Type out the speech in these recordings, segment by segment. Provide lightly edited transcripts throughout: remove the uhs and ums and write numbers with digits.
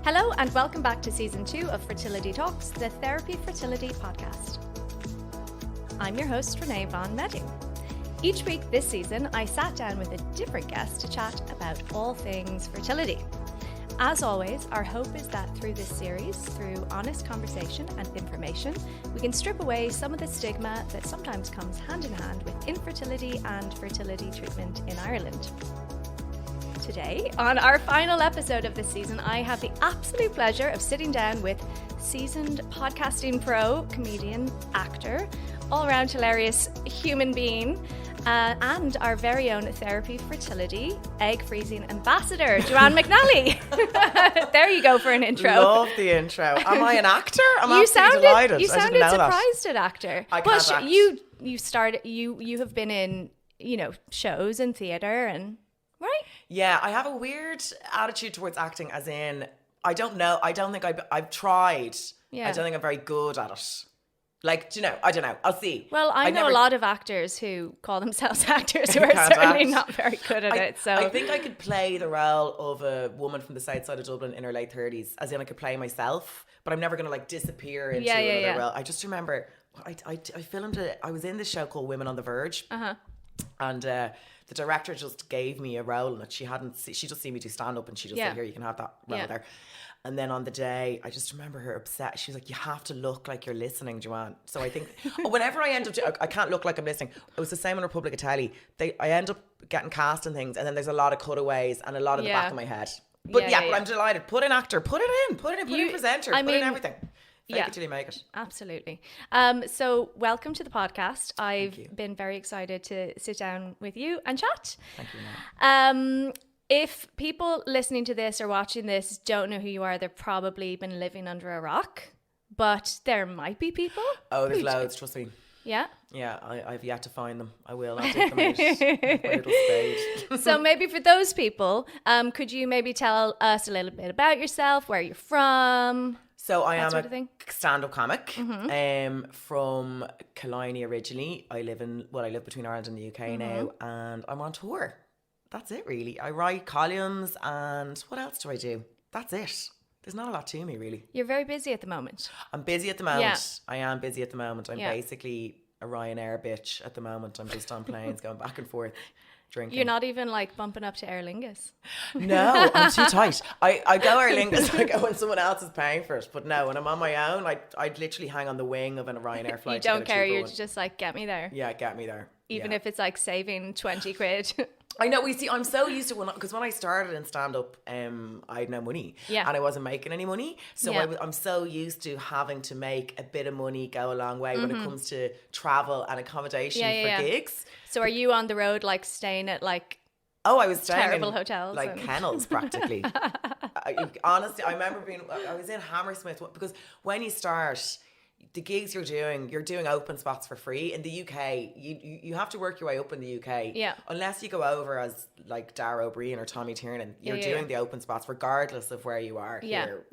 Hello and welcome back to Season 2 of Fertility Talks, the Thérapie Fertility podcast. I'm your host, Ranae von Meding. Each week this season, I sat down with a different guest to chat about all things fertility. As always, our hope is that through this series, through honest conversation and information, we can strip away some of the stigma that sometimes comes hand in hand with infertility and fertility treatment in Ireland. Today, on our final episode of this season, I have the absolute pleasure of sitting down with seasoned podcasting pro, comedian, actor, all-around hilarious human being, and our very own Thérapie Fertility Egg Freezing ambassador, Joanne McNally. There you go for an intro. Love the intro. Am I an actor? I'm You absolutely delighted. You I didn't sounded know surprised at actor. I can't act. You have been in, shows and theatre and... Right? Yeah, I have a weird attitude towards acting, as in, I don't know. I don't think I've tried. Yeah. I don't think I'm very good at it. Like, do you know? I don't know. I'll see. Well, I know a lot of actors who call themselves actors who are Can't certainly act. not very good at it. So I think I could play the role of a woman from the south side of Dublin in her late 30s, as in I could play myself, but I'm never going to disappear into another role. I just remember I filmed it. I was in this show called Women on the Verge. And the director just gave me a role in it. She just seen me do stand up and she just said, here, you can have that role there. And then on the day, I just remember her upset. She was like, you have to look like you're listening, Joanne. So I think whenever I end up, I can't look like I'm listening. It was the same in Republic of Telly. I end up getting cast in things and then there's a lot of cutaways and a lot of the back of my head. But but I'm delighted. Put in actor, put it in presenter, put in everything. Fake it till you make it. Absolutely. So welcome to the podcast. I've been very excited to sit down with you and chat. Thank you. If people listening to this or watching this don't know who you are, they've probably been living under a rock. But there might be people. Oh, there's loads, trust me. Yeah? Yeah, I've yet to find them. I'll take them out. Little spade. So maybe for those people, could you maybe tell us a little bit about yourself, where you're from? So I am a stand-up comic from Killiney originally. I live between Ireland and the UK now, and I'm on tour. That's it, really. I write columns, and what else do I do? That's it. There's not a lot to me, really. You're very busy at the moment. I'm busy at the moment. Yeah. I am busy at the moment. I'm basically a Ryanair bitch at the moment. I'm just on planes going back and forth. Drinking. You're not even bumping up to Aer Lingus. No, I'm too tight. I go Aer Lingus. I go when someone else is paying for it. But no, when I'm on my own, I'd literally hang on the wing of a Ryanair flight. You don't care. You're just get me there. Yeah, get me there. Even if it's saving 20 quid. I know. I'm so used to because when I started in stand up, I had no money, and I wasn't making any money. So I'm so used to having to make a bit of money go a long way when it comes to travel and accommodation for gigs. So are you on the road staying at I was staying terrible in hotels, kennels practically. Honestly, I remember I was in Hammersmith because when you start. The gigs you're doing open spots for free. In the UK, you have to work your way up in the UK. Yeah. Unless you go over as Dara O'Brien or Tommy Tiernan, you're doing the open spots regardless of where you are here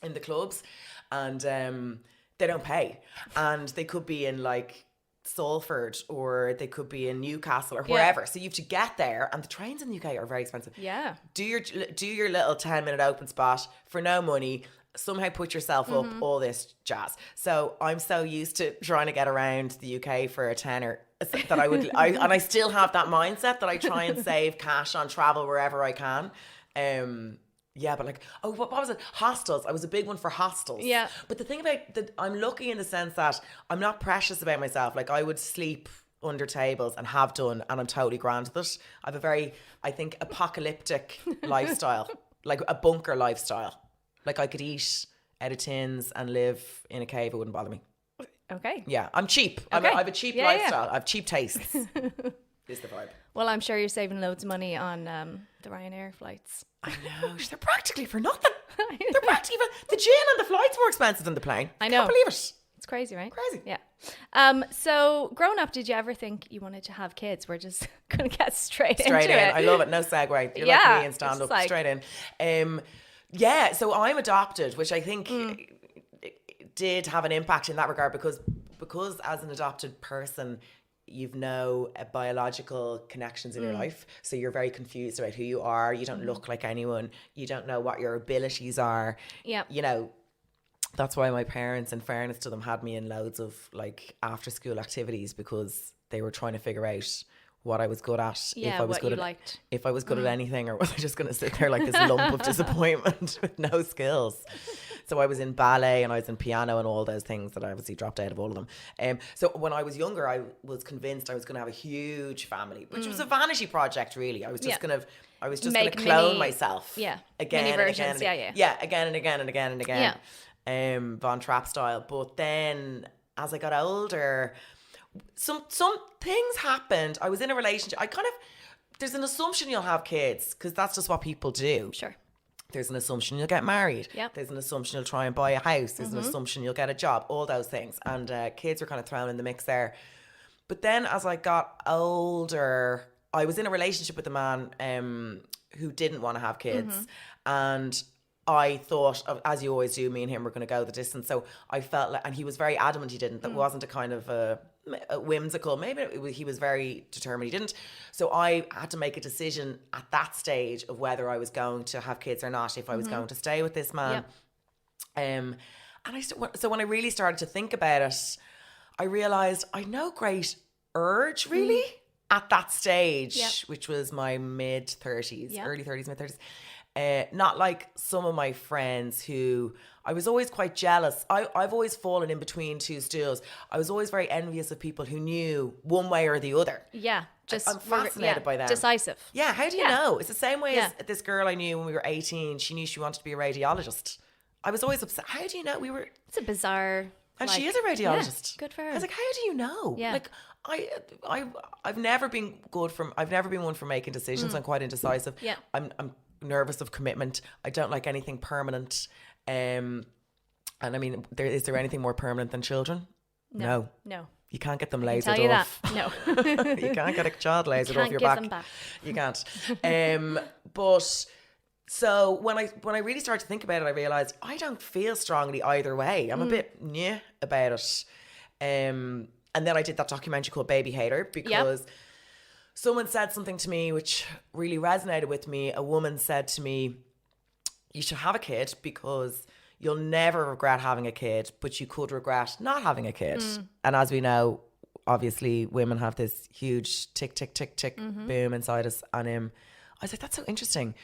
in the clubs. And they don't pay. And they could be in Salford or they could be in Newcastle or wherever. So you have to get there, and the trains in the UK are very expensive. Yeah. Do your little 10-minute open spot for no money. Somehow put yourself up, all this jazz. So I'm so used to trying to get around the UK for a tenner that and I still have that mindset that I try and save cash on travel wherever I can. But what was it? Hostels. I was a big one for hostels. Yeah. But the thing about that, I'm lucky in the sense that I'm not precious about myself. I would sleep under tables and have done, and I'm totally grand with it. I have a very, I think, apocalyptic lifestyle, a bunker lifestyle. I could eat out of tins and live in a cave. It wouldn't bother me. Okay. Yeah, I'm cheap. Okay. I have a cheap lifestyle. I have cheap tastes. Is the vibe. Well, I'm sure you're saving loads of money on the Ryanair flights. I know. They're practically for nothing. They're practically the gin and the flight's more expensive than the plane. I know. Can't believe it. It's crazy, right? Crazy. Yeah. So growing up, did you ever think you wanted to have kids? We're just going to get straight into it. I love it. No segue. You're like me and stand up straight in. Yeah, so I'm adopted, which I think did have an impact in that regard because as an adopted person, you've no biological connections in your life, so you're very confused about who you are. You don't look like anyone. You don't know what your abilities are. Yeah. You know, that's why my parents, in fairness to them, had me in loads of like after school activities, because they were trying to figure out what I was good at, Yeah, if I was what good you at liked. if I was good at anything, or was I just going to sit there like this lump of disappointment with no skills. So I was in ballet and I was in piano and all those things that I obviously dropped out of all of them. So when I was younger, I was convinced I was going to have a huge family, which was a vanity project, really. I was just going to clone myself. Yeah. Again Mini and versions. again. Yeah. Again and again and again and again. Yeah. Von Trapp style. But then as I got older, some things happened. I was in a relationship. There's an assumption you'll have kids, because that's just what people do. Sure. There's an assumption you'll get married. Yep. There's an assumption you'll try and buy a house. There's an assumption you'll get a job. All those things. And kids were kind of thrown in the mix there. But then as I got older, I was in a relationship with a man who didn't want to have kids. And I thought, as you always do, me and him were going to go the distance. So I felt like, and he was very adamant he didn't. That wasn't a kind of a whimsical. Maybe he was very determined he didn't. So I had to make a decision at that stage of whether I was going to have kids or not, if I was going to stay with this man. And so when I really started to think about it, I realized I had no great urge really at that stage, which was my mid-30s, early 30s, mid-30s. Not like some of my friends who I was always quite jealous. I've always fallen in between two stools. I was always very envious of people who knew one way or the other. Yeah. Just I'm fascinated by them. Decisive. Yeah. How do you know? It's the same way as this girl I knew when we were 18. She knew she wanted to be a radiologist. I was always upset. How do you know? It's a bizarre. And she is a radiologist. Yeah, good for her. I was like, how do you know? Yeah. Like I've never been one for making decisions. I'm quite indecisive. Yeah. I'm nervous of commitment. I don't like anything permanent. And I mean, is there anything more permanent than children? No. You can't get them lasered Tell you off. that. No. You can't get a child lasered off your back. Them back. You can't. But so when I really started to think about it, I realized I don't feel strongly either way. I'm a bit about it. And then I did that documentary called Baby Hater, because someone said something to me which really resonated with me. A woman said to me, you should have a kid because you'll never regret having a kid, but you could regret not having a kid. And as we know, obviously women have this huge tick, tick, tick, tick boom inside us. And I was like, that's so interesting.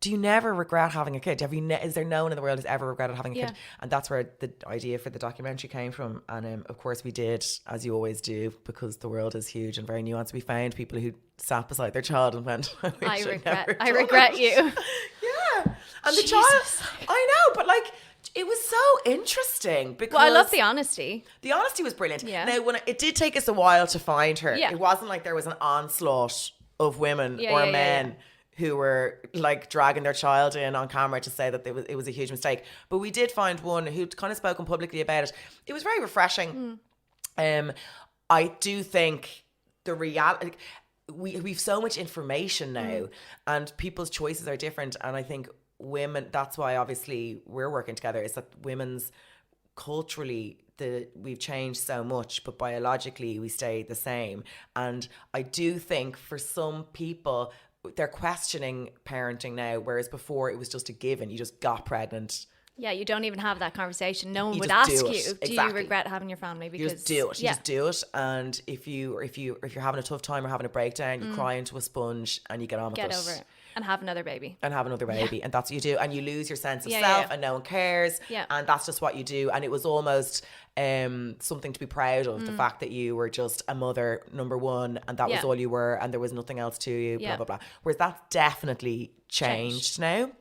Do you never regret having a kid? Is there no one in the world who's ever regretted having a kid? And that's where the idea for the documentary came from. And of course we did, as you always do, because the world is huge and very nuanced. We found people who sat beside their child and went, I regret you. Yeah. And the child, I know, but like, it was so interesting because... Well, I love the honesty. The honesty was brilliant. Yeah. Now, it did take us a while to find her. Yeah. It wasn't like there was an onslaught of women or men who were like dragging their child in on camera to say that it was a huge mistake. But we did find one who'd kind of spoken publicly about it. It was very refreshing. I do think the reality... We've so much information now and people's choices are different. And I think women, that's why obviously we're working together, is that women's culturally we've changed so much, but biologically we stay the same. And I do think for some people, they're questioning parenting now, whereas before it was just a given. You just got pregnant. Yeah, you don't even have that conversation. No one would ask you, do you regret having your family? Because you just do it. You just do it. And if you're having a tough time or having a breakdown, you cry into a sponge and you get on with it. Get over it. And have another baby. And that's what you do. And you lose your sense of self and no one cares. Yeah. And that's just what you do. And it was almost something to be proud of, the fact that you were just a mother, number one, and that was all you were, and there was nothing else to you, blah, blah, blah. Whereas that's definitely changed now.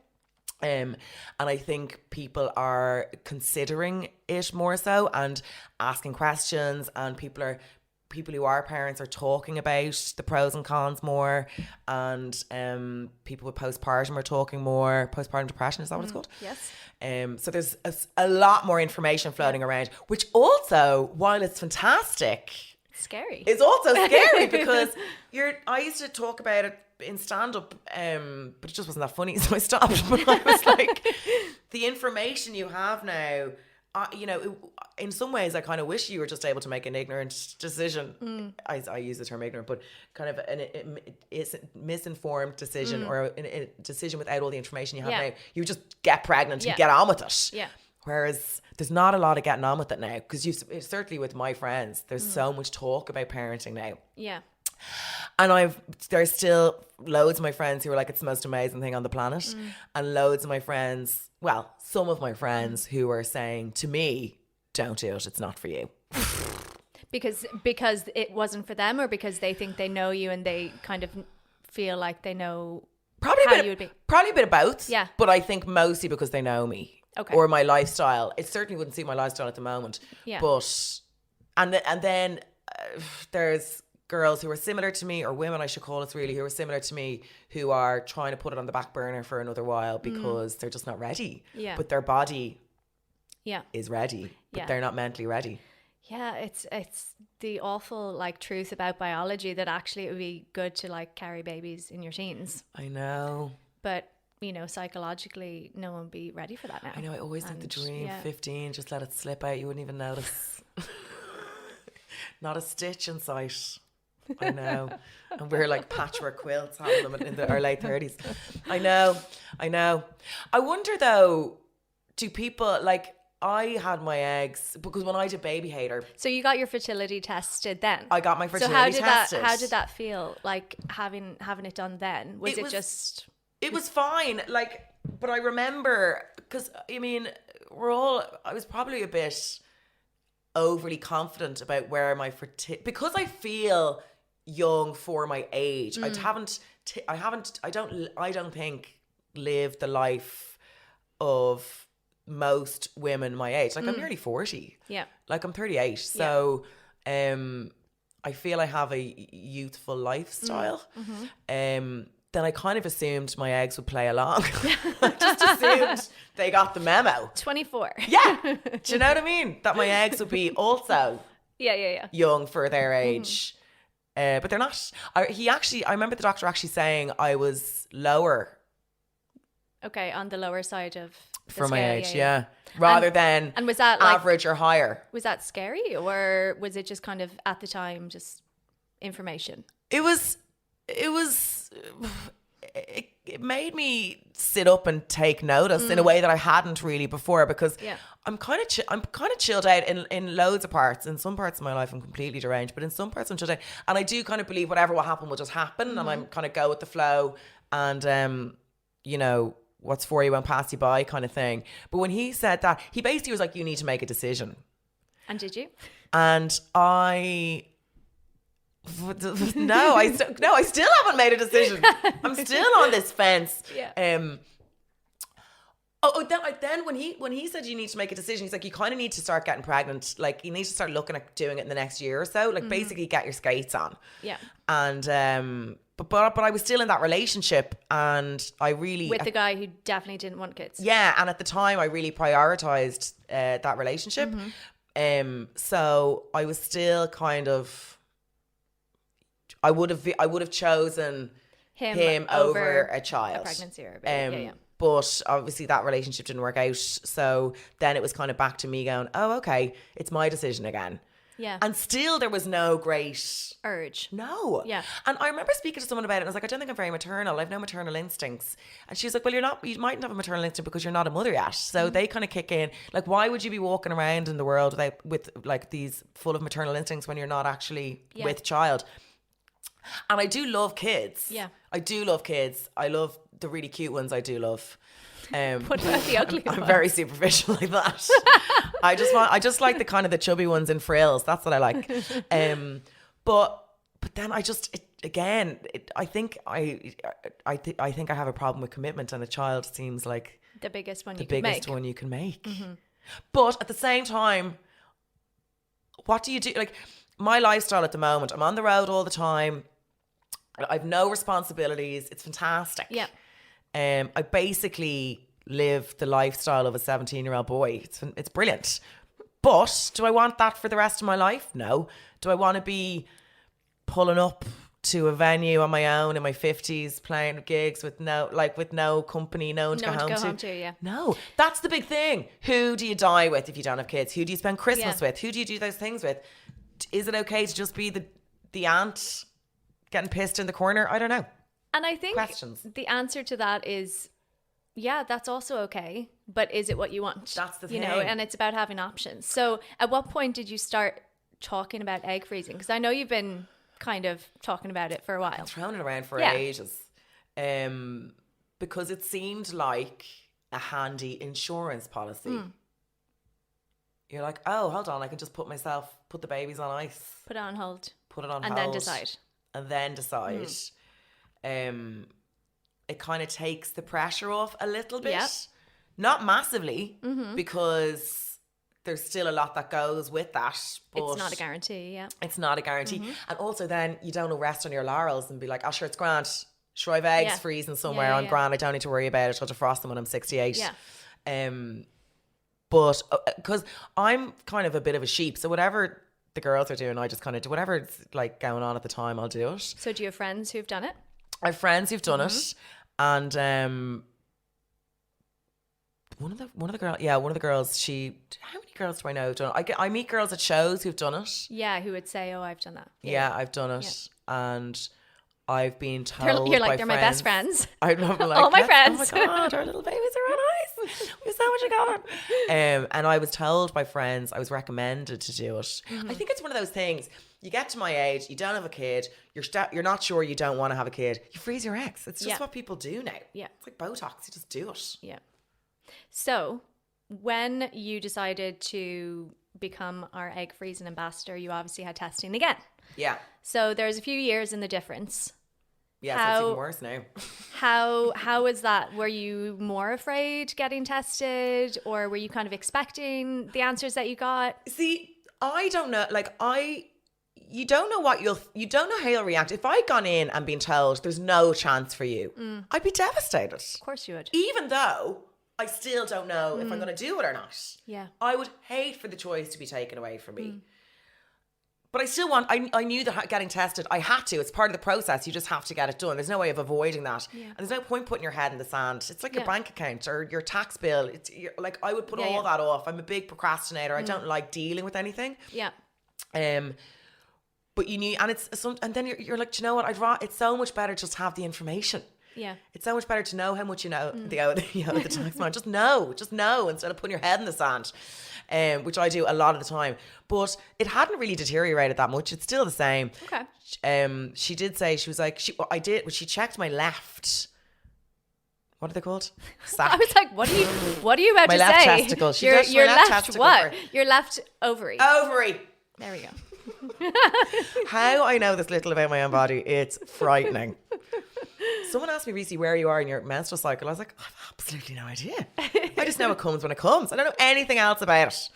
And I think people are considering it more so and asking questions, and people who are parents are talking about the pros and cons more, and people with postpartum are talking more. Postpartum depression, is that what it's called? Yes. So there's a lot more information floating around, which also, while it's fantastic, scary. It's also scary because I used to talk about it in stand-up, but it just wasn't that funny, so I stopped. But I was like, the information you have now, in some ways, I kind of wish you were just able to make an ignorant decision. I use the term ignorant, but kind of it's a misinformed decision or a decision without all the information you have now. You just get pregnant and get on with it. Yeah. Whereas there's not a lot of getting on with it now, because certainly with my friends, there's so much talk about parenting now. Yeah. And there's still loads of my friends who are like, it's the most amazing thing on the planet. And loads of my friends, well, some of my friends who are saying to me, don't do it, it's not for you. Because it wasn't for them, or because they think they know you and they kind of feel like they know how you would be? Probably a bit of both. Yeah. But I think mostly because they know me. Okay. Or my lifestyle. It certainly wouldn't suit my lifestyle at the moment. Yeah. But, and then there's girls who are similar to me, or women I should call it really, who are similar to me, who are trying to put it on the back burner for another while because they're just not ready. Yeah. But their body is ready, but they're not mentally ready. Yeah, it's the awful like truth about biology that actually it would be good to like carry babies in your teens. I know. But psychologically, no one would be ready for that now. I know, I always think the dream, 15, just let it slip out, you wouldn't even notice. Not a stitch in sight. I know. And we're like patchwork quilts having them in our late 30s. I know. I wonder though, do people, like, I had my eggs because when I did Baby Hater. So you got your fertility tested then? I got my fertility tested. How did that feel, like having it done then? It was fine. Like, but I remember, because I was probably a bit overly confident about where my fertility, because I feel young for my age. I don't think lived the life of most women my age. Like I'm nearly 40. Yeah. Like I'm 38. So I feel I have a youthful lifestyle. Then I kind of assumed my eggs would play along. I just assumed they got the memo. 24. Yeah. Do you know what I mean? That my eggs would be also young for their age. But they're not. I remember the doctor actually saying I was lower. Okay, on the lower side of the for scale, my age, yeah. Rather than was that average or higher. Was that scary, or was it just kind of at the time just information? It made me sit up and take notice in a way that I hadn't really before, because I'm kind of chilled out in loads of parts. In some parts of my life I'm completely deranged, but in some parts I'm chilled out, and I do kind of believe whatever will happen will just happen, and I'm kind of go with the flow, and what's for you won't pass you by kind of thing. But when he said that, he basically was like, you need to make a decision. And did you? And I still haven't made a decision. I'm still on this fence. Yeah. Then when he said you need to make a decision, he's like, you kind of need to start getting pregnant. Like you need to start looking at doing it in the next year or so. Like basically get your skates on. Yeah. And but I was still in that relationship, and I really with the guy who definitely didn't want kids. Yeah, and at the time I really prioritized that relationship. So I was still kind of. I would have chosen him over a child. A pregnancy or a baby. But obviously that relationship didn't work out. So then it was kind of back to me going, oh, okay, it's my decision again. Yeah. And still there was no great urge. No. Yeah. And I remember speaking to someone about it, and I was like, I don't think I'm very maternal. I've no maternal instincts. And she was like, well, you mightn't have a maternal instinct because you're not a mother yet. So they kind of kick in. Like, why would you be walking around in the world with like these full of maternal instincts when you're not actually with child? And I do love kids. Yeah. I do love kids. I love the really cute ones. I do love. What about the ugly ones? I'm very superficial like that. I just like the kind of the chubby ones in frills. That's what I like. But then I think I have a problem with commitment, and a child seems like the biggest one you can make. But at the same time, what do you do? Like my lifestyle at the moment, I'm on the road all the time. I've no responsibilities. It's fantastic. Yeah. I basically live the lifestyle of a 17-year-old boy. It's brilliant. But do I want that for the rest of my life? No. Do I want to be pulling up to a venue on my own in my 50s playing gigs with no company, no one to go home to. Yeah. No, that's the big thing. Who do you die with if you don't have kids? Who do you spend Christmas with? Who do you do those things with? Is it okay to just be the aunt getting pissed in the corner? I don't know. And I think Questions. the answer to that is, yeah, that's also okay. But is it what you want? That's the thing. And it's about having options. So at what point did you start talking about egg freezing? Because I know you've been kind of talking about it for a while. I've thrown it around for ages. Because it seemed like a handy insurance policy. You're like, oh, hold on, I can just put the babies on ice. Put it on hold. And then decide. And then decide. It kind of takes the pressure off a little bit. Yep. Not massively, because there's still a lot that goes with that. But it's not a guarantee, yeah. It's not a guarantee. And also then you don't rest on your laurels and be like, oh, sure, it's grand. Sure, I have eggs freezing somewhere. I'm grand. I don't need to worry about it. I'll defrost them when I'm 68. Yeah. But because I'm kind of a bit of a sheep, so whatever the girls are doing, I just kind of do whatever's like going on at the time. I'll do it. So do you have friends who've done it? I have friends who've done it, and one of the girls. How many girls do I know who've done it? I meet girls at shows who've done it. Yeah, who would say, "Oh, I've done that." Yeah, I've done it, and I've been told you're like, by they're friends, my best friends. I'm like, all my friends. Oh my god, our little babies are on ice. We have so much in common. And I was told by friends, I was recommended to do it. I think it's one of those things. You get to my age, you don't have a kid, you're not sure you don't want to have a kid. You freeze your eggs. It's just what people do now. Yeah, it's like Botox. You just do it. Yeah. So when you decided to become our egg freezing ambassador, you obviously had testing again. Yeah. So there's a few years in the difference. Yeah, so it's even worse now. How was that? Were you more afraid getting tested, or were you kind of expecting the answers that you got? See, I don't know. You don't know you don't know how you'll react. If I'd gone in and been told there's no chance for you, I'd be devastated. Of course you would. Even though I still don't know if I'm going to do it or not. Yeah. I would hate for the choice to be taken away from me. But I still I knew that getting tested, I had to. It's part of the process. You just have to get it done. There's no way of avoiding that. Yeah. And there's no point putting your head in the sand. It's like your bank account or your tax bill. I would put all that off. I'm a big procrastinator. I don't like dealing with anything. Yeah. But you knew, and then you're like, do you know what? It's so much better just to have the information. Yeah. It's so much better to know how much you know the tax man. Just know instead of putting your head in the sand. Which I do a lot of the time. But it hadn't really deteriorated that much. It's still the same. Okay. She did say, she was like, she checked my left. What are they called? Sac. I was like, what are you about my to left say? Testicle. Your left what? Your left ovary. Ovary. There we go. How I know this little about my own body, it's frightening. Someone asked me recently where you are in your menstrual cycle. I was like, I have absolutely no idea. I just know it comes when it comes. I don't know anything else about it.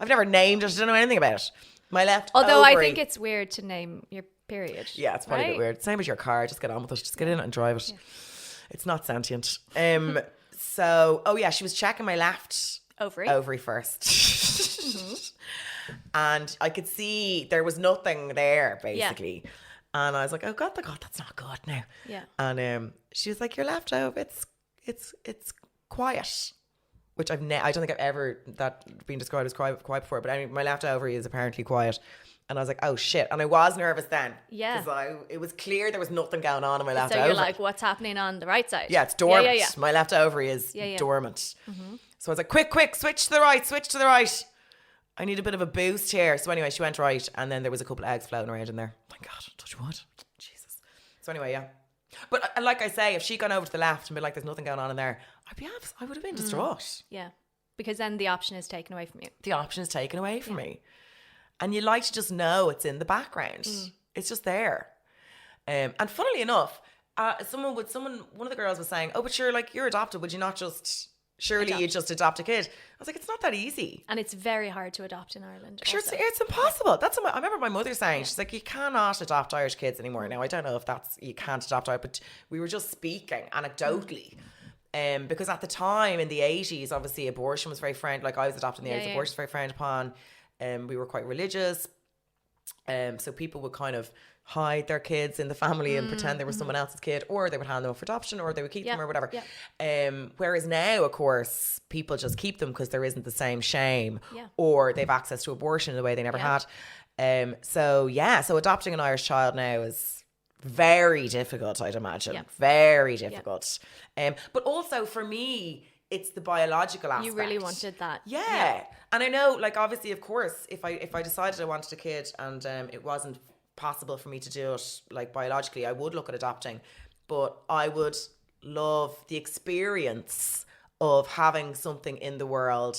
I've never named it. I don't know anything about it. My left Although ovary. I think it's weird to name your period. Yeah, it's probably a bit weird. Same as your car. Just get on with it. Just get in it and drive it. Yeah. It's not sentient. She was checking my left ovary first. And I could see there was nothing there, basically. Yeah. And I was like, oh God, that's not good now. Yeah. And she was like, your left ovary, it's quiet. Which I don't think I've ever been described as quiet before. But anyway, my left ovary is apparently quiet. And I was like, oh shit. And I was nervous then. Yeah. Because it was clear there was nothing going on in my left ovary. So you're like, what's happening on the right side? Yeah, it's dormant. Yeah. My left ovary is dormant. Mm-hmm. So I was like, quick, switch to the right. I need a bit of a boost here. So anyway, she went right. And then there was a couple of eggs floating around in there. Thank God, touch wood. Jesus. So anyway, yeah. But like I say, if she'd gone over to the left and been like, there's nothing going on in there, I would have been distraught. Yeah. Because then the option is taken away from you. The option is taken away from me. And you like to just know it's in the background. It's just there. And funnily enough, one of the girls was saying, oh, but you're adopted. Would you not just... Surely you just adopt a kid. I was like, it's not that easy. And it's very hard to adopt in Ireland. Sure, it's impossible. That's what I remember my mother saying. She's like, you cannot adopt Irish kids anymore. Now, I don't know if you can't adopt Irish, but we were just speaking anecdotally. Because at the time in the 80s, obviously abortion was very frowned. Like I was adopted in the 80s, abortion was very frowned upon. We were quite religious. So people would kind of hide their kids in the family and pretend they were someone else's kid, or they would hand them up for adoption, or they would keep them or whatever. Whereas now, of course, people just keep them because there isn't the same shame, or they've access to abortion in a way they never had. So adopting an Irish child now is very difficult, I'd imagine. Very difficult. But also for me, it's the biological aspect. You really wanted that. Yeah. And I know, like, obviously, of course, if I decided I wanted a kid and it wasn't possible for me to do it, like, biologically, I would look at adopting. But I would love the experience of having something in the world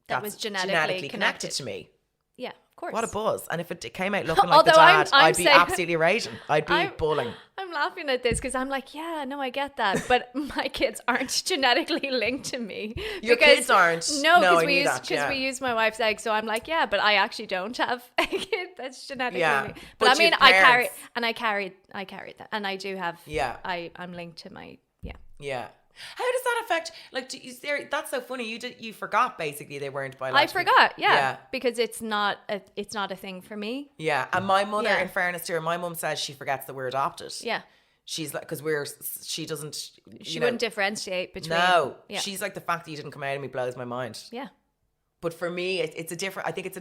that was genetically connected to me. Yeah, of course. What a buzz. And if it came out looking like the dad, I'd be absolutely raging. I'd be bullying. I'm laughing at this because I'm like, yeah, no, I get that. But my kids aren't genetically linked to me. Your kids aren't? No, because we use my wife's egg. So I'm like, yeah, but I actually don't have a kid that's genetically linked. But I mean, I carried that. And I do have, I'm linked to my, Yeah. How does that affect, like, that's so funny, you forgot basically they weren't biological. I forgot, because it's not a thing for me. Yeah, and my mother, in fairness to her, my mum says she forgets that we're adopted. Yeah. She's like, because she doesn't, she wouldn't differentiate between. No, she's like, the fact that you didn't come out of me blows my mind. Yeah. But for me, it's a different, I think it's a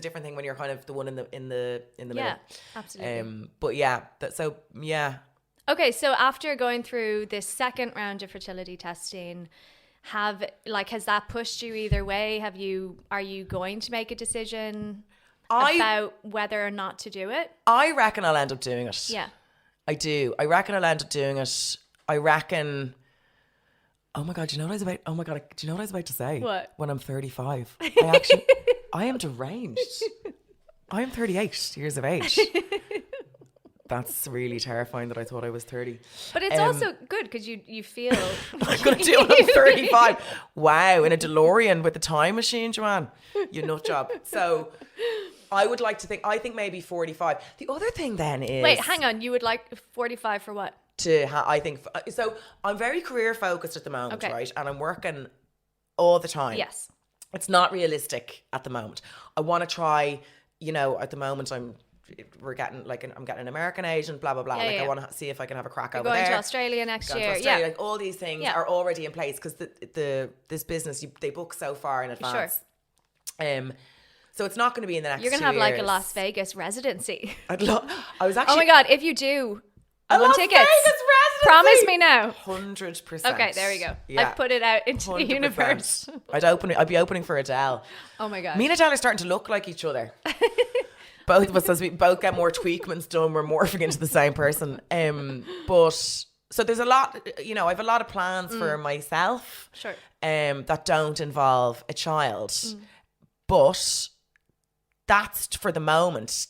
different thing when you're kind of the one in the middle. Yeah, absolutely. But yeah. Okay, so after going through this second round of fertility testing, has that pushed you either way? Are you going to make a decision about whether or not to do it? I reckon I'll end up doing it. Yeah. I do. I reckon I'll end up doing it. I reckon. Oh my God, do you know what I was about to say? What? When I'm 35. I am deranged. I am 38 years of age. That's really terrifying that I thought I was 30. But it's also good because you feel... I'm going to do it when I'm 35. Wow, in a DeLorean with a time machine, Joanne. You nut job. So I would like to think, I think maybe 45. The other thing then is... Wait, hang on. You would like 45 for what? So I'm very career focused at the moment, right? And I'm working all the time. Yes. It's not realistic at the moment. I want to try, at the moment I'm getting an American agent, blah, blah, blah. I want to see if I can have a crack over there. Going to Australia next year. Like all these things are already in place because this business, they book so far in advance. Sure. So it's not going to be in the next 2 years. You're going to have like a Las Vegas residency. I was actually... Oh my God, if you do, I want tickets. Promise me now. 100%. Okay, there we go. Yeah. I've put it out into 100%. The universe. I'd be opening for Adele. Oh my God. Me and Adele are starting to look like each other. Both of us, as we both get more tweakments done, we're morphing into the same person. But so there's a lot, I have a lot of plans for myself. Sure. That don't involve a child. But that's for the moment.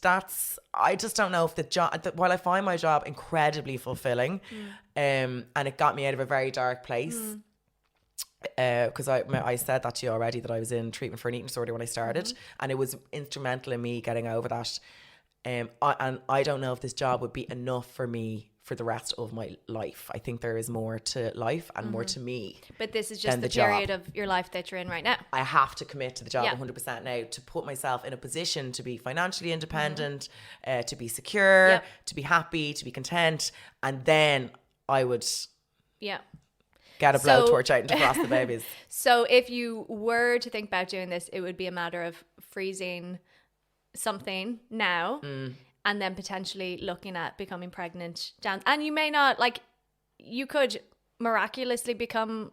I just don't know if the job, while I find my job incredibly fulfilling, and it got me out of a very dark place. Because I said that to you already, that I was in treatment for an eating disorder when I started, and it was instrumental in me getting over that. And I don't know if this job would be enough for me for the rest of my life. I think there is more to life and more to me. But this is just the period of your life that you're in right now. I have to commit to the job 100% now to put myself in a position to be financially independent, to be secure, to be happy, to be content, and then I would get a blowtorch out and defrost the babies. So if you were to think about doing this, it would be a matter of freezing something now and then potentially looking at becoming pregnant down. And you may not, you could miraculously become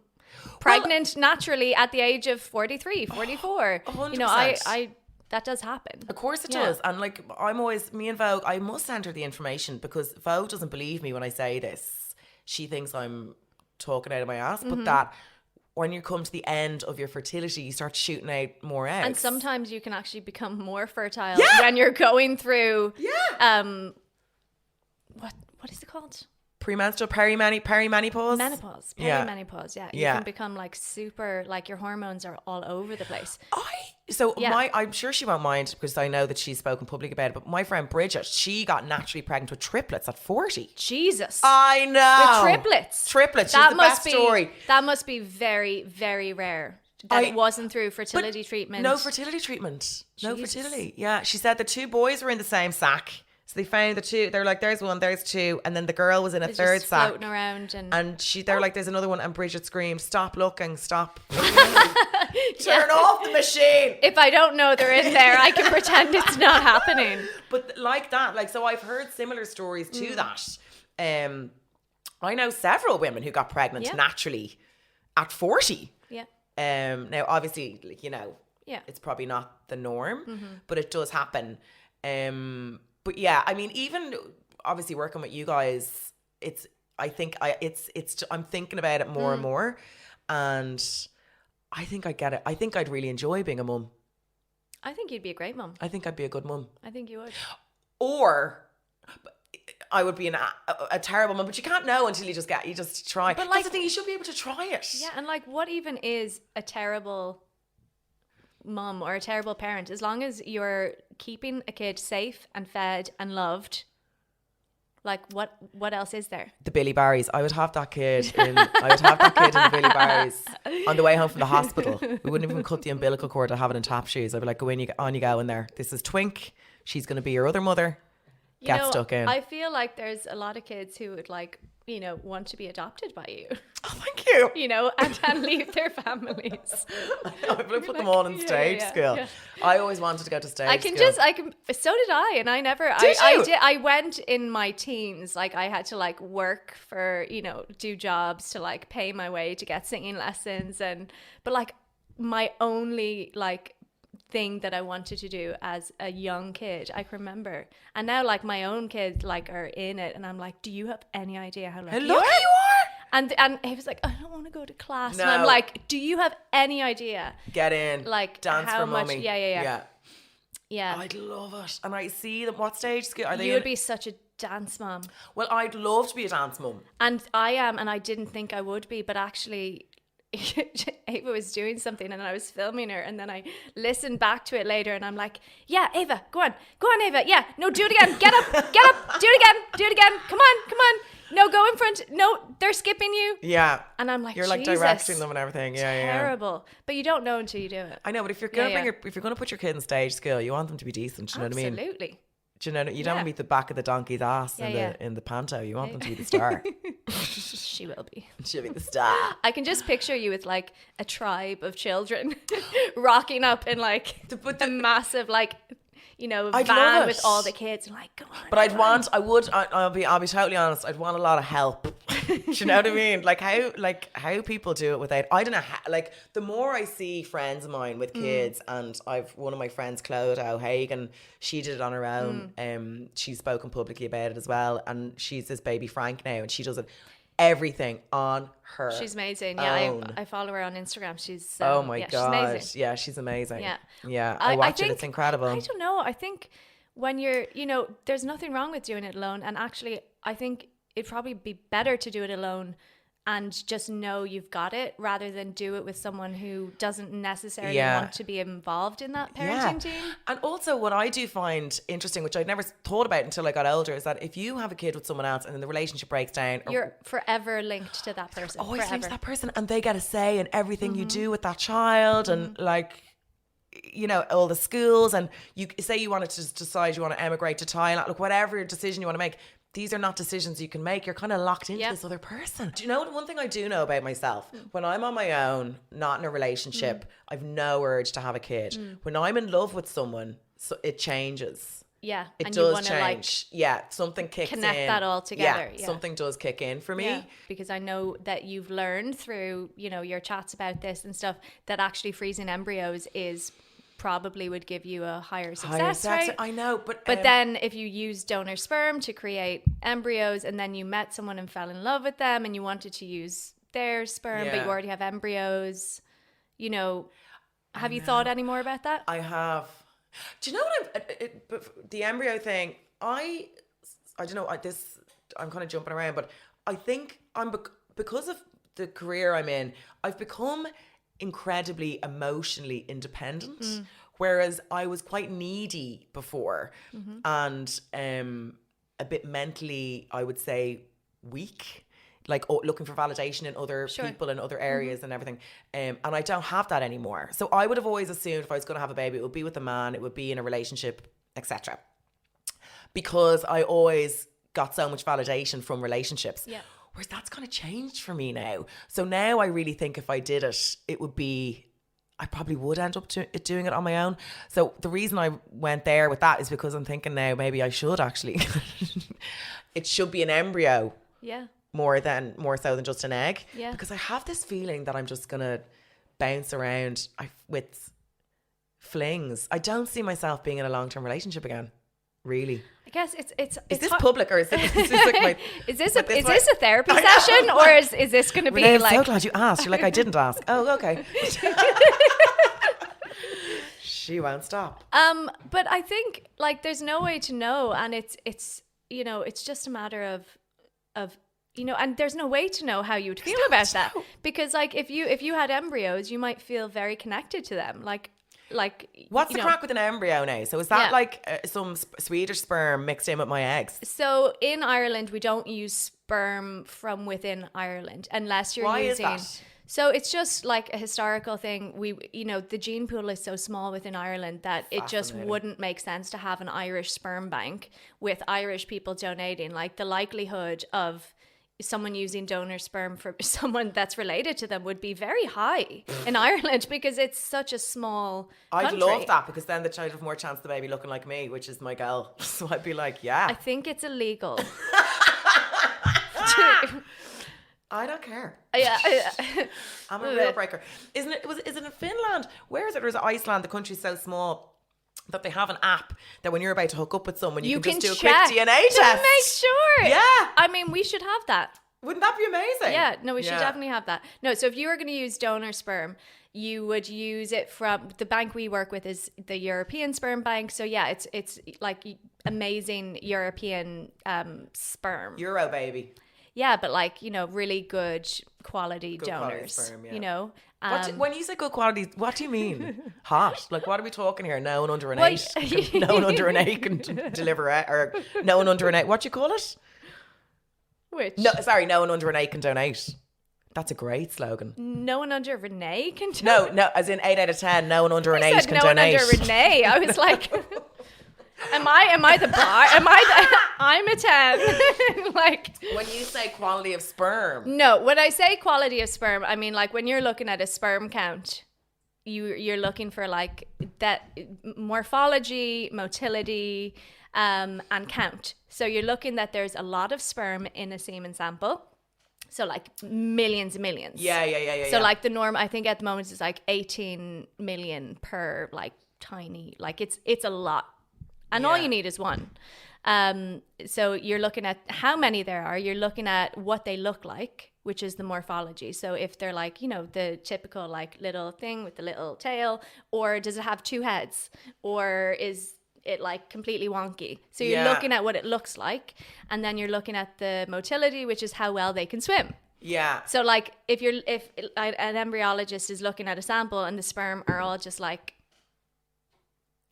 pregnant naturally at the age of 43, 44. 100%. That does happen. Of course it does. And me and Vogue, I must send her the information because Vogue doesn't believe me when I say this. She thinks I'm talking out of my ass, but that when you come to the end of your fertility, you start shooting out more eggs. And sometimes you can actually become more fertile when you're going through what is it called? Premenstrual perimenopause? Menopause. Perimenopause, yeah. You can become super, your hormones are all over the place. I'm sure she won't mind because I know that she's spoken public about it, but my friend Bridget, she got naturally pregnant with triplets at 40. Jesus. I know. With triplets. Triplets. She's the best story. That must be very, very rare. That it wasn't through fertility treatment. No fertility treatment. Jesus. No fertility. Yeah. She said the two boys were in the same sack. So they found the two. They're like, there's one, there's two, and then the girl was in a It's third just sack. floating around, and They're like, there's another one, and Bridget screamed, "Stop looking, stop! Turn off the machine." if I don't know they're in there, I can pretend it's not happening. But like that, like, so I've heard similar stories to that. I know several women who got pregnant naturally at 40. Yeah. Now, obviously, like, you know, it's probably not the norm, but it does happen. But yeah, I mean, even obviously working with you guys, I'm thinking about it more and more, and I think I get it. I think I'd really enjoy being a mum. I think you'd be a great mum. I think I'd be a good mum. I think you would. Or I would be a terrible mum, but you can't know until you just try. But like, that's the thing, you should be able to try it. Yeah, and like, what even is a terrible mum or a terrible parent? As long as you're keeping a kid safe and fed and loved, like, what else is there? The Billy Barrys. I would have that kid in the Billy Barrys on the way home from the hospital. We wouldn't even cut the umbilical cord. I'd have it in tap shoes. I'd be like, go in, you go in there. This is Twink. She's going to be your other mother. Get stuck in. I feel like there's a lot of kids who would, like, you know, want to be adopted by you. Oh, thank you. You know, and leave their families. I've put them all in stage school. Yeah. I always wanted to go to stage school. So did I, and I never. I went in my teens. Like, I had to, like, work for, you know, do jobs to, like, pay my way to get singing lessons, but like, my only, like, thing that I wanted to do as a young kid, I can remember, and now, like, my own kids, like, are in it, and I'm like, do you have any idea how lucky you are? And he was like, I don't want to go to class. No. And I'm like, do you have any idea? Get in. Like, dance how for much? mummy. Yeah. I'd love it. And I see them. What stage school are they? You would be such a dance mom. Well, I'd love to be a dance mum. And I am, and I didn't think I would be, but actually Ava was doing something and I was filming her, and then I listened back to it later and I'm like, yeah, Ava, go on Ava, yeah, no, do it again, get up, do it again, come on, no, go in front, no, they're skipping you. Yeah. And I'm like, you're like Jesus, directing them and everything. terrible. But you don't know until you do it. I know, but if you're gonna if you're gonna put your kid in stage school, you want them to be decent, you know what I mean? Absolutely. Do you know, you don't want to be the back of the donkey's ass in the panto. You want them to be the star. She will be. She'll be the star. I can just picture you with, like, a tribe of children rocking up in, like, the massive, like, you know, van with all the kids, and like, go on. But I'll be totally honest, I'd want a lot of help. Do you know what I mean? Like how people do it without, I don't know how, like, the more I see friends of mine with kids, and I've one of my friends, Claude O'Hagan, she did it on her own. She's spoken publicly about it as well, and she's this baby Frank now, and she does it everything on her. She's amazing. Own. I follow her on Instagram. She's oh my god, she's amazing. Yeah, she's amazing. Yeah. I watch it. It's incredible. I don't know. I think when you're, you know, there's nothing wrong with doing it alone, and actually, I think it'd probably be better to do it alone and just know you've got it, rather than do it with someone who doesn't necessarily want to be involved in that parenting team. And also, what I do find interesting, which I'd never thought about until I got older, is that if you have a kid with someone else and then the relationship breaks down, you're forever linked to that person. Always linked to that person, and they get a say in everything you do with that child, and like, you know, all the schools, and you say you wanted to just decide you want to emigrate to Thailand, like, whatever decision you want to make, these are not decisions you can make. You're kind of locked into this other person. Do you know one thing I do know about myself? When I'm on my own, not in a relationship, I've no urge to have a kid. When I'm in love with someone, so it changes. Yeah. It and does change. Something kicks in. Connect that all together. Yeah, something does kick in for me. Yeah, because I know that you've learned through, you know, your chats about this and stuff, that actually freezing embryos probably would give you a higher success rate. I know, but then if you use donor sperm to create embryos, and then you met someone and fell in love with them and you wanted to use their sperm, but you already have embryos, you know, have you thought any more about that? I have. Do you know what the embryo thing, I don't know, I'm kind of jumping around, but I think because of the career I'm in, I've become incredibly emotionally independent, whereas I was quite needy before, and a bit mentally, I would say, weak, like looking for validation in other people in other areas and everything, and I don't have that anymore. So I would have always assumed if I was going to have a baby, it would be with a man, it would be in a relationship, etc. because I always got so much validation from relationships. Yeah. Whereas that's kind of changed for me now. So now I really think if I did it, I probably would end up doing it on my own. So the reason I went there with that is because I'm thinking now maybe I should actually. It should be an embryo. Yeah. More so than just an egg. Yeah. Because I have this feeling that I'm just going to bounce around with flings. I don't see myself being in a long-term relationship again. Really. I guess it's Is this public or is this like my... is this a therapy session or is this going to be Renee, like... I'm so glad you asked. You're like, I didn't ask. Oh, okay. She won't stop. But I think like there's no way to know, and it's it's just a matter of and there's no way to know how you would feel about that, because like if you had embryos, you might feel very connected to them, like what's the crack with an embryo now? So is that like some Swedish sperm mixed in with my eggs? So in Ireland we don't use sperm from within Ireland unless you're using... Why is that? So it's just like a historical thing. The gene pool is so small within Ireland that it just wouldn't make sense to have an Irish sperm bank with Irish people donating. Like the likelihood of someone using donor sperm for someone that's related to them would be very high in Ireland because it's such a small country. I'd love that, because then the child would have more chance of the baby looking like me, which is my goal. So I'd be like, yeah. I think it's illegal. I don't care. Yeah. I'm a real breaker. Is it in Finland? Where is it? Or is it Iceland? The country's so small that they have an app that when you're about to hook up with someone, you can just do a quick DNA test to make sure. Yeah. I mean, we should have that. Wouldn't that be amazing? Yeah, no, we should definitely have that. No, so if you were going to use donor sperm, you would use it from the bank we work with is the European Sperm Bank. So yeah, it's like amazing European sperm. Euro baby. Yeah, but like, really good quality donors, quality sperm, When you say good quality, what do you mean? Hot? Like, what are we talking here? No one under an 8. No one under an 8 can deliver it. Or no one under an 8. What do you call it? Which? No, sorry, no one under an 8 can donate. That's a great slogan. No one under Renee can donate? No, as in 8 out of 10, no one under an 8 can donate. No one under Renee. I was like... Am I the bar? I'm a 10. Like, when you say quality of sperm. No, when I say quality of sperm, I mean like when you're looking at a sperm count, you're looking for like that morphology, motility, and count. So you're looking that there's a lot of sperm in a semen sample. So like millions and millions. Yeah. So like the norm, I think at the moment is like 18 million per like tiny, like it's a lot. And all you need is one. So you're looking at how many there are. You're looking at what they look like, which is the morphology. So if they're like, the typical like little thing with the little tail, or does it have 2 heads? Or is it like completely wonky? So you're looking at what it looks like. And then you're looking at the motility, which is how well they can swim. Yeah. So like if an embryologist is looking at a sample and the sperm are all just like,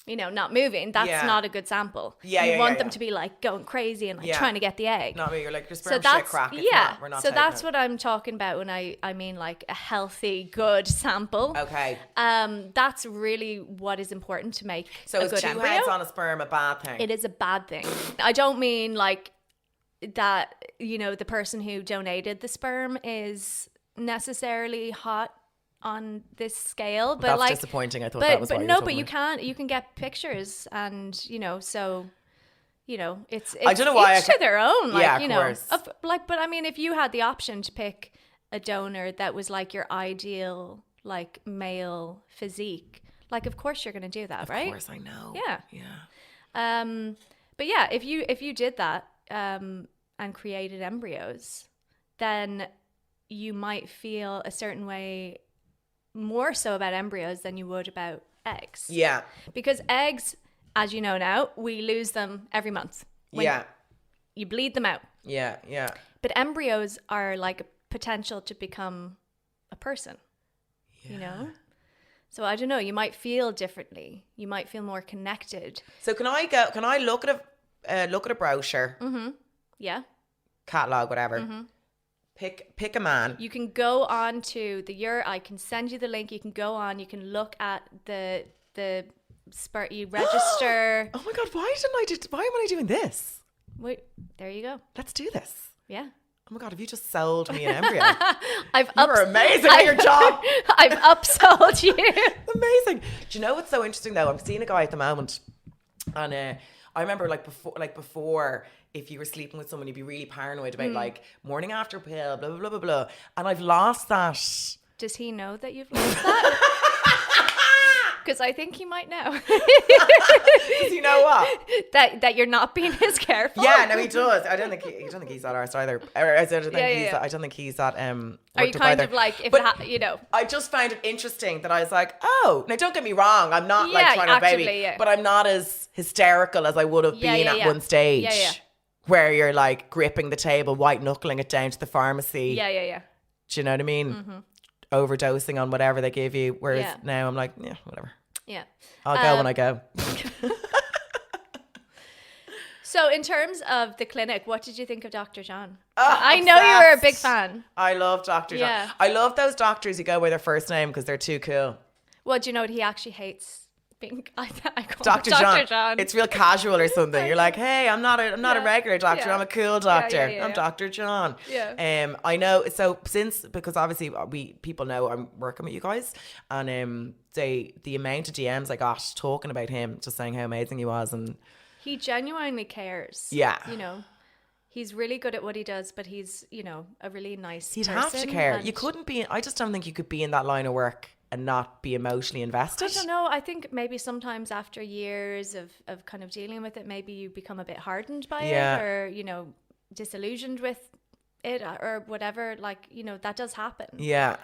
not moving, that's not a good sample. You want them to be like going crazy and like trying to get the egg. Not me, you're like, your sperm shit crack. We're not so that's what I'm talking about when I mean like a healthy, good sample. Okay. That's really what is important to make a good embryo. So is 2 heads on a sperm a bad thing? It is a bad thing. I don't mean like that, the person who donated the sperm is necessarily hot on this scale, but that's like disappointing. I thought that was you can get pictures, and so it's I don't know why each to their own, like, of course. But I mean, if you had the option to pick a donor that was like your ideal like male physique, like of course you're going to do that, right? Of course, I know. Yeah. But yeah, if you did that and created embryos, then you might feel a certain way more so about embryos than you would about eggs. Yeah. Because eggs, as you know now, we lose them every month. You bleed them out. Yeah. But embryos are like a potential to become a person. So I don't know, you might feel differently. You might feel more connected. So can I look at a brochure? Mm-hmm. Yeah. Catalog, whatever. Mm-hmm. Pick a man. You can go on to I can send you the link. You can go on. You can look at the you register. Oh my God, why am I doing this? Wait, there you go. Let's do this. Yeah. Oh my God, have you just sold me an embryo? You're amazing at your job. I've upsold you. Amazing. Do you know what's so interesting though? I'm seeing a guy at the moment, and I remember before, if you were sleeping with someone, you'd be really paranoid about like morning after pill, blah blah blah blah blah. And I've lost that. Does he know that you've lost that? Because I think he might know. Does he know what? That you're not being as careful. Yeah, no, he does. I don't think he's that arse either. I don't think he's that. Are you kind of like, I just find it interesting that I was like, oh, now don't get me wrong, I'm not like trying to baby, but I'm not as hysterical as I would have been at one stage. Yeah. Where you're like gripping the table, white knuckling it down to the pharmacy. Yeah. Do you know what I mean? Mm-hmm. Overdosing on whatever they give you. Whereas now I'm like, yeah, whatever. Yeah. I'll go when I go. So in terms of the clinic, what did you think of Dr. John? I know you were a big fan. I love Dr. John. I love those doctors who go by their first name because they're too cool. Well, do you know what he actually hates? I call Dr. John. It's real casual or something. You're like, hey, I'm not a regular doctor. Yeah. I'm a cool doctor. I'm Dr. John. Yeah. I know. So because obviously people know I'm working with you guys, and the amount of DMs I got talking about him, just saying how amazing he was, and he genuinely cares. Yeah. He's really good at what he does, but he's a really nice. He'd have to care. You couldn't be. I just don't think you could be in that line of work and not be emotionally invested. I don't know. I think maybe sometimes after years of kind of dealing with it, maybe you become a bit hardened by it, or disillusioned with it, or whatever. Like that does happen. Yeah.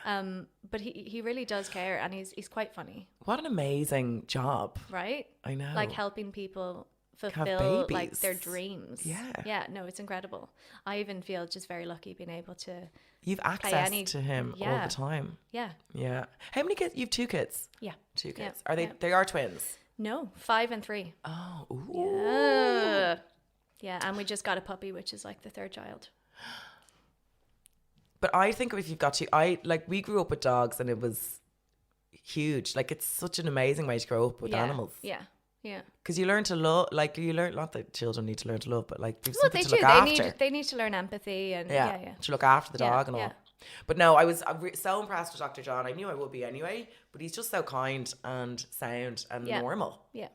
But he really does care, and he's quite funny. What an amazing job, right? I know. Like helping people fulfill like their dreams. Yeah, no, it's incredible. I even feel just very lucky being able to. You've access to him all the time. Yeah. How many kids? You've 2 kids. Yeah. 2 kids. Are they? They are twins. No, 5 and 3. Oh. Ooh. Yeah, and we just got a puppy, which is like the 3rd child. But I think if you've got 2, we grew up with dogs, and it was huge. Like it's such an amazing way to grow up with animals. Yeah. Yeah. Because you learn to love, not that children need to learn to love, but like there's well, something they to do. look after. They need to learn empathy and to look after the dog and all. Yeah. But no, I was so impressed with Dr. John. I knew I would be anyway, but he's just so kind and sound and normal. Yeah.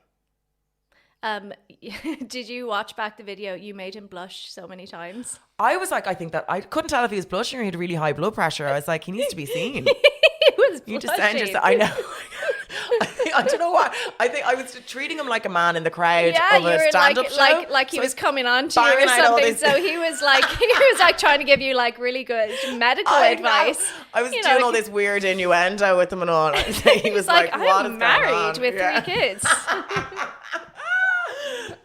Did you watch back the video? You made him blush so many times. I was like, I think that I couldn't tell if he was blushing or he had really high blood pressure. I was like, he needs to be seen. He was blushing. You just send yourself. I know. I don't know why. I think I was treating him like a man in the crowd of a stand-up show. Like he was coming on to you or something. So he was like trying to give you like really good medical advice. I was doing all this weird innuendo with him and all. He was like, what is married with 3 kids.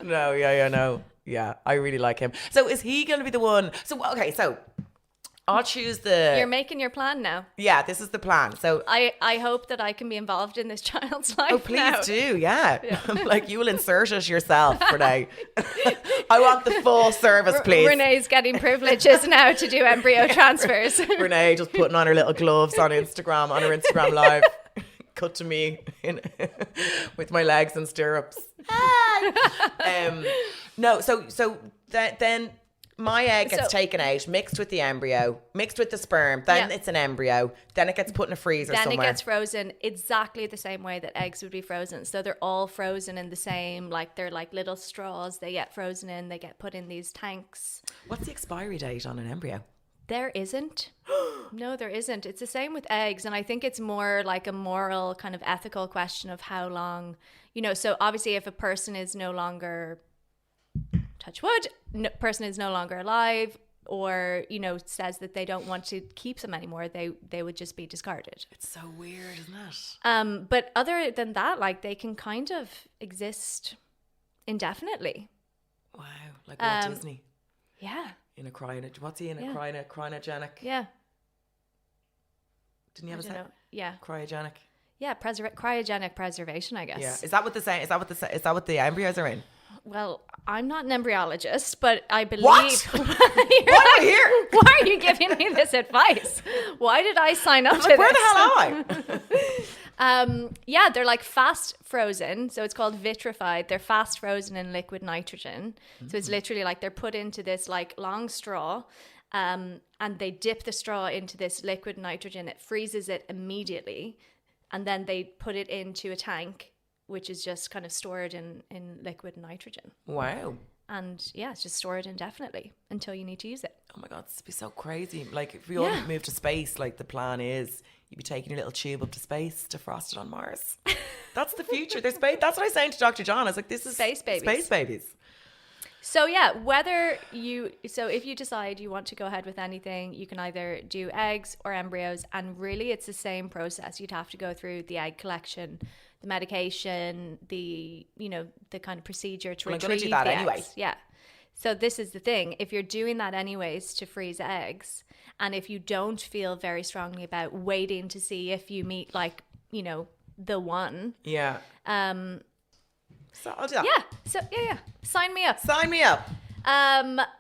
No, no. Yeah, I really like him. So is he going to be the one? So, okay, so I'll choose You're making your plan now. Yeah, this is the plan. So I hope that I can be involved in this child's life. Oh, please do. Yeah. Like you will insert it yourself, Ranae. I want the full service, please. Renae's getting privileges now to do embryo transfers. Ranae just putting on her little gloves on her Instagram live. Cut to me with my legs in stirrups. No, so then my egg gets taken out, mixed with the embryo, mixed with the sperm. Then it's an embryo. Then it gets put in a freezer somewhere. Then it gets frozen exactly the same way that eggs would be frozen. So they're all frozen in the same, they're like little straws. They get frozen in. They get put in these tanks. What's the expiry date on an embryo? There isn't. No, there isn't. It's the same with eggs. And I think it's more like a moral kind of ethical question of how long, so obviously if a person is no longer, touch wood, person is no longer alive or, says that they don't want to keep them anymore, they would just be discarded. It's so weird, isn't it? But other than that, they can kind of exist indefinitely. Wow. Like Walt Disney. Yeah. In a what's he in? A cryogenic? Yeah. Didn't you have a say? Yeah. Cryogenic. Yeah, cryogenic preservation, I guess. Yeah. Is that what the embryos are in? Well, I'm not an embryologist, but I believe. What? Why are you here? Why are you giving me this advice? Why did I sign up to this? Where the hell am Yeah, they're like fast frozen. So it's called vitrified. They're fast frozen in liquid nitrogen. So it's literally like they're put into this like long straw, and they dip the straw into this liquid nitrogen. It freezes it immediately. And then they put it into a tank, which is just kind of stored in liquid nitrogen. Wow. And yeah, it's just stored indefinitely until you need to use it. Oh my God, this would be so crazy. Like if we all move to space, like the plan is you'd be taking your little tube up to space to frost it on Mars. That's the future. There's space. That's what I was saying to Dr. John. I was like, this is space babies. Space babies. So yeah, if you decide you want to go ahead with anything, you can either do eggs or embryos, and really it's the same process. You'd have to go through the egg collection, the medication, the kind of procedure to retrieve the eggs. I'm going to do that anyway. Yeah. So this is the thing. If you're doing that anyways to freeze eggs, and if you don't feel very strongly about waiting to see if you meet the one. Yeah. So I'll do that. Yeah. So yeah. Sign me up. Sign me up.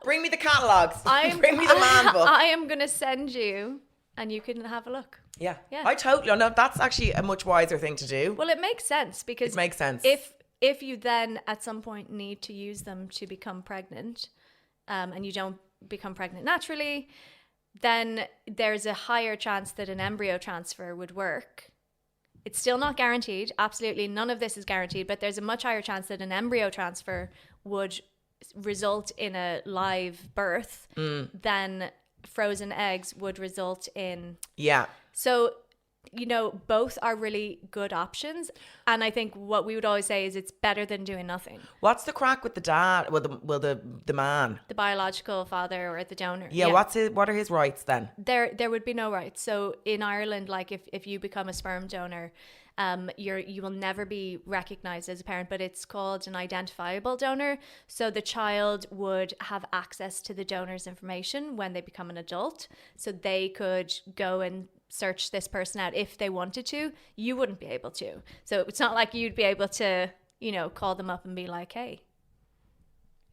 Bring me the catalogs. Bring me the man book. I am going to send you, and you can have a look. Yeah. I totally know. That's actually a much wiser thing to do. Well, it makes sense because it makes sense. If you then at some point need to use them to become pregnant, and you don't become pregnant naturally, then there's a higher chance that an embryo transfer would work. It's still not guaranteed. Absolutely none of this is guaranteed, but there's a much higher chance that an embryo transfer would result in a live birth than frozen eggs would result in. Yeah. So, both are really good options. And I think what we would always say is it's better than doing nothing. What's the crack with the dad? Well, the man, the biological father or the donor. Yeah. What are his rights then? There would be no rights. So in Ireland, like if you become a sperm donor, you will never be recognized as a parent, but it's called an identifiable donor. So the child would have access to the donor's information when they become an adult. So they could go and search this person out if they wanted to. You wouldn't be able to. So it's not like you'd be able to, call them up and be like, hey,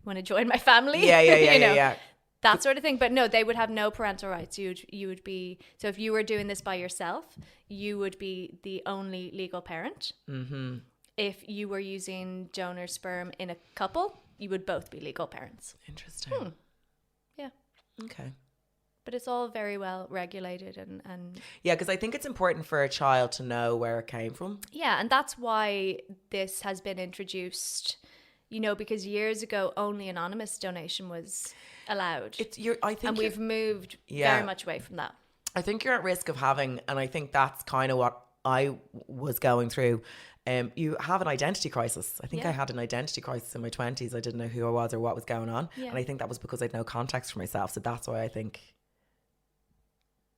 want to join my family? Yeah. That sort of thing. But no, they would have no parental rights. You would be, so if you were doing this by yourself, you would be the only legal parent. Mm-hmm. If you were using donor sperm in a couple, you would both be legal parents. Interesting. Yeah. Okay. But it's all very well regulated and yeah, because I think it's important for a child to know where it came from. Yeah, and that's why this has been introduced, because years ago only anonymous donation was allowed. And we've moved very much away from that. I think you're at risk of having, and I think that's kind of what I was going through. You have an identity crisis. I think I had an identity crisis in my 20s. I didn't know who I was or what was going on. Yeah. And I think that was because I had no context for myself. So that's why I think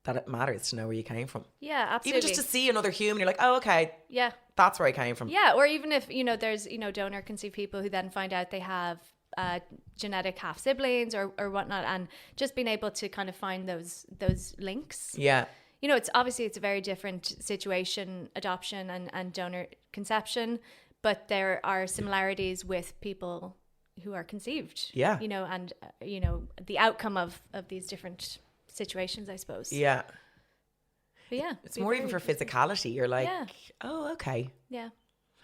that it matters to know where you came from. Yeah, absolutely. Even just to see another human, you're like, oh, okay. Yeah. That's where I came from. Yeah, or even if, there's, donor conceived people who then find out they have genetic half siblings or whatnot, and just being able to kind of find those links. Yeah. It's a very different situation, adoption and donor conception, but there are similarities with people who are conceived. Yeah. And, the outcome of these different situations, I suppose. Yeah. But yeah. It's more even for physicality. You're like, oh, okay. Yeah.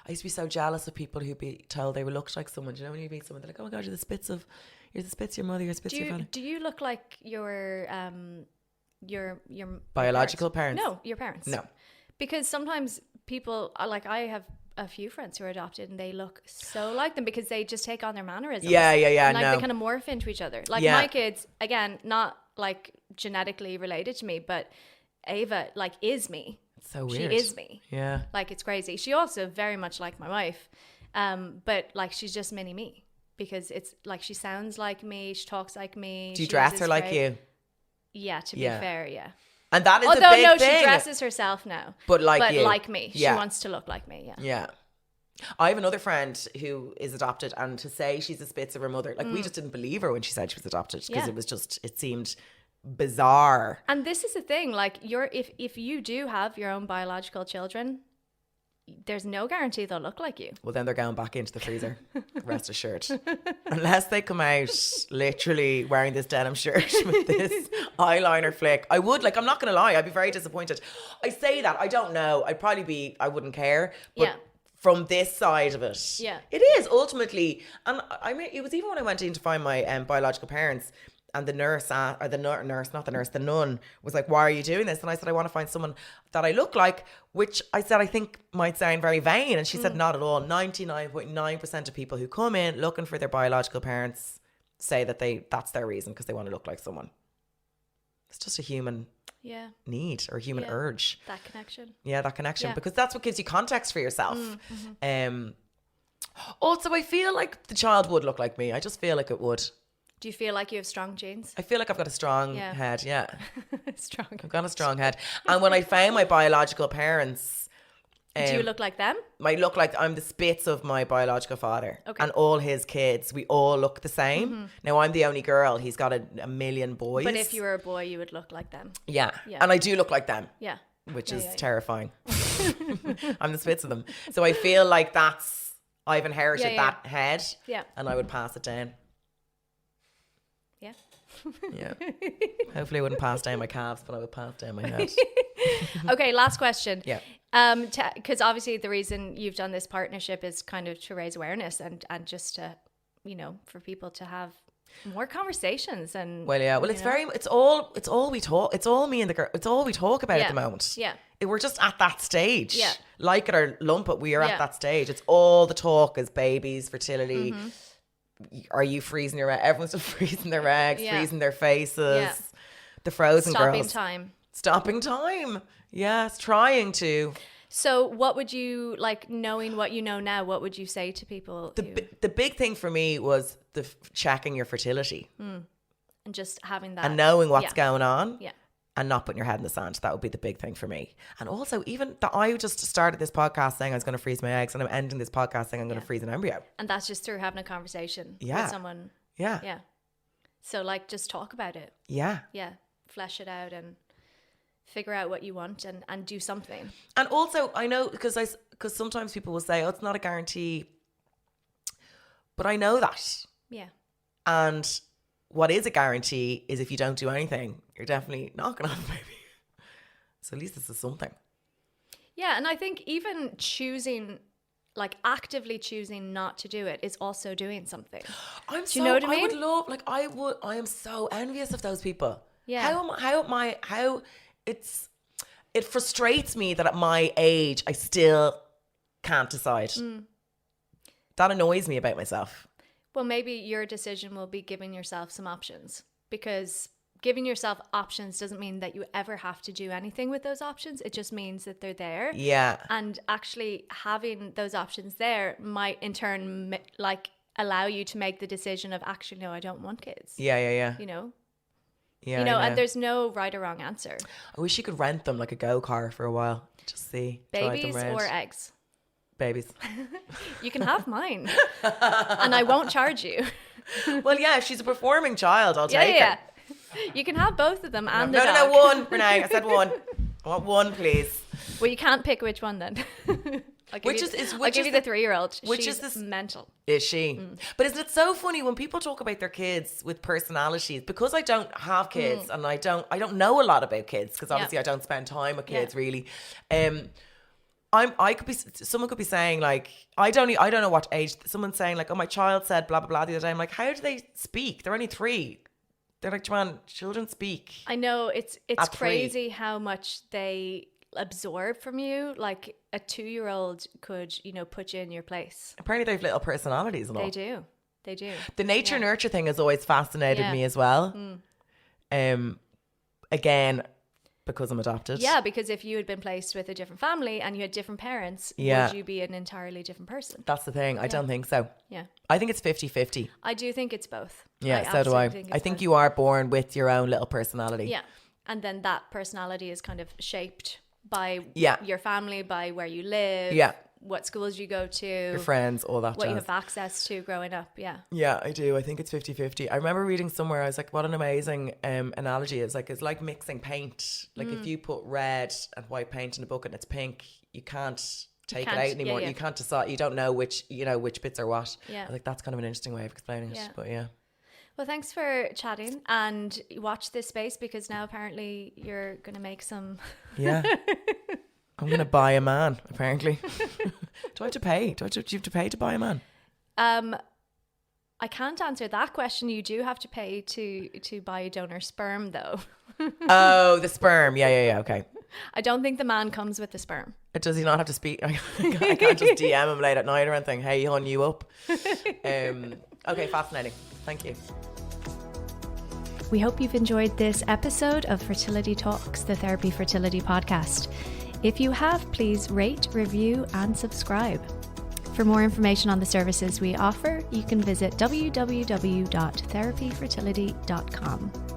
I used to be so jealous of people who'd be told they looked like someone. Do you know when you meet someone, they're like, oh my God, you're the spits of your mother, you're the spits of your father. Do you look like your biological parents? No, your parents. No. Because sometimes people, like I have a few friends who are adopted and they look so like them because they just take on their mannerisms. Yeah. And they kind of morph into each other. Like my kids, again, not like genetically related to me, but Ava is me. It's so weird. She is me. Yeah. It's crazy. She also very much like my wife. But she's just mini me because it's she sounds like me. She talks like me. Do you dress her like you? Yeah, to be fair, yeah. And that is a big thing. She dresses herself now. But you. Like me. She wants to look like me, Yeah. I have another friend who is adopted, and to say she's a spitz of her mother, we just didn't believe her when she said she was adopted because it seemed bizarre. And this is the thing, if you do have your own biological children, there's no guarantee they'll look like you. Well, then they're going back into the freezer. Rest assured. Unless they come out literally wearing this denim shirt with this eyeliner flick. I would, like, I'm not going to lie, I'd be very disappointed. I say that, I don't know. I wouldn't care. But from this side of it, it is ultimately. And I mean, it was even when I went in to find my biological parents, and the nurse, the nun was like, why are you doing this? And I said, I want to find someone that I look like, which I said, I think might sound very vain. And she said, not at all. 99.9% of people who come in looking for their biological parents say that that's their reason, because they want to look like someone. It's just a human need or human urge. That connection. Yeah, that connection. Because that's what gives you context for yourself. Also, I feel like the child would look like me. I just feel like it would. Do you feel like you have strong genes? I feel like I've got a strong head, Strong. I've got a strong head. And when I found my biological parents... do you look like them? I look like I'm the spits of my biological father. Okay. And all his kids, we all look the same. Now, I'm the only girl. He's got a million boys. But if you were a boy, you would look like them. Yeah. And I do look like them. Yeah. Which is terrifying. I'm the spits of them. So I feel like I've inherited that head. Yeah. And I would pass it down. Yeah. Yeah. Hopefully I wouldn't pass down my calves, but I would pass down my head. Okay, last question. Yeah. Because obviously the reason you've done this partnership is kind of to raise awareness and just to, for people to have more conversations and. Well, yeah. Well, it's all we talk. It's all me and the girl. It's all we talk about at the moment. Yeah. We're just at that stage. Yeah. Like it or lump it, we are at that stage. It's all the talk is babies, fertility. Are you freezing your eggs? Everyone's just freezing their eggs, freezing their faces. The frozen girls. Stopping time. Yes, trying to. So what would you, like, knowing what you know now, what would you say to people? The big thing for me was checking your fertility. And just having that. And knowing what's going on. Yeah. And not putting your head in the sand. That would be the big thing for me. And also, even that I just started this podcast saying I was going to freeze my eggs, and I'm ending this podcast saying I'm going to freeze an embryo. And that's just through having a conversation with someone. Yeah. Yeah. So, like, just talk about it. Yeah. Yeah. Flesh it out and figure out what you want and do something. And also, I know, because sometimes people will say, oh, it's not a guarantee. But I know that. Yeah. And what is a guarantee is if you don't do anything, you're definitely not going to have a baby. So at least this is something. Yeah, and I think even choosing, like actively choosing not to do it is also doing something. Do you know what I mean? I would love, like I am so envious of those people. Yeah. It frustrates me that at my age, I still can't decide. That annoys me about myself. Well, maybe your decision will be giving yourself some options, because giving yourself options doesn't mean that you ever have to do anything with those options. It just means that they're there. Yeah. And actually having those options there might in turn like allow you to make the decision of actually, no, I don't want kids. Yeah. You know? Yeah. You know, and there's no right or wrong answer. I wish you could rent them like a go-car for a while. Just see. Babies or eggs? Babies. You can have mine. And I won't charge you. Well, yeah, if she's a performing child, I'll take her. You can have both of them and the dog. No, one, Ranae. I said one. I want one, please. Well, you can't pick which one then. I'll give you the 3-year-old. She's mental. Is she? But isn't it so funny when people talk about their kids with personalities? Because I don't have kids and I don't know a lot about kids, because obviously I don't spend time with kids really. Someone could be saying like, I don't know what age. Someone's saying like, oh, my child said blah blah blah the other day. I'm like, how do they speak? They're only 3. They're like, Joanne, children speak. I know, it's crazy how much they absorb from you. Like a 2-year-old could, put you in your place. Apparently they have little personalities and all. They do. The nature nurture thing has always fascinated me as well. Again, because I'm adopted. Yeah, because if you had been placed with a different family and you had different parents, would you be an entirely different person? That's the thing. I don't think so. Yeah. I think it's 50-50. I do think it's both. Yeah, so do I. I think you are born with your own little personality. Yeah. And then that personality is kind of shaped by your family, by where you live, what schools you go to, your friends, all that what you have access to growing up. Yeah, I do. I think it's 50-50. I remember reading somewhere, I was like, what an amazing analogy. It's like mixing paint. Like if you put red and white paint in a bucket and it's pink, you can't take it out anymore. You can't decide. You don't know which bits are what. Yeah. I think that's kind of an interesting way of explaining it. But yeah. Well, thanks for chatting, and watch this space, because now apparently you're going to make some. Yeah. I'm going to buy a man, apparently. Do I have to pay? Do you have to pay to buy a man? I can't answer that question. You do have to pay to buy a donor sperm, though. Oh, the sperm. Yeah. Okay. I don't think the man comes with the sperm. Does he not have to speak? I can't just DM him late at night or anything. Hey, hon, you up? Okay, fascinating. Thank you. We hope you've enjoyed this episode of Fertility Talks, the Therapy Fertility podcast. If you have, please rate, review, and subscribe. For more information on the services we offer, you can visit www.therapyfertility.com.